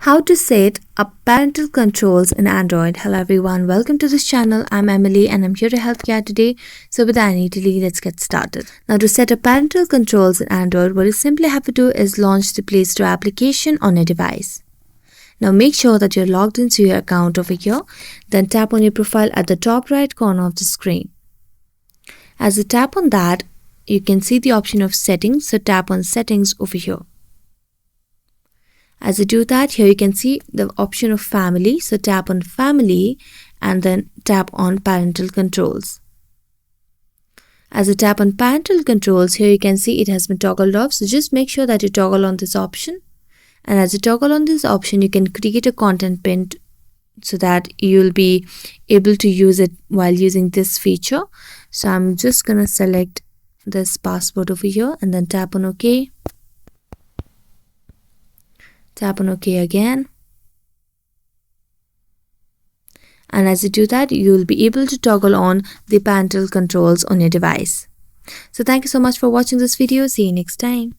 How to set up parental controls in Android. Hello everyone, welcome to this channel. I'm Emily and I'm here to help you out today. So without any delay, let's get started. Now to set up parental controls in Android, what you simply have to do is launch the Play Store application on your device. Now make sure that you're logged into your account over here. Then tap on your profile at the top right corner of the screen. As you tap on that, you can see the option of settings. So tap on settings over here. As you do that, here you can see the option of family. So tap on family and then tap on parental controls. As you tap on parental controls, here you can see it has been toggled off. So just make sure that you toggle on this option. And as you toggle on this option, you can create a content pin so that you'll be able to use it while using this feature. So I'm just going to select this passport over here and then tap on OK. Tap on OK again. And as you do that, you will be able to toggle on the parental controls on your device. So thank you so much for watching this video. See you next time.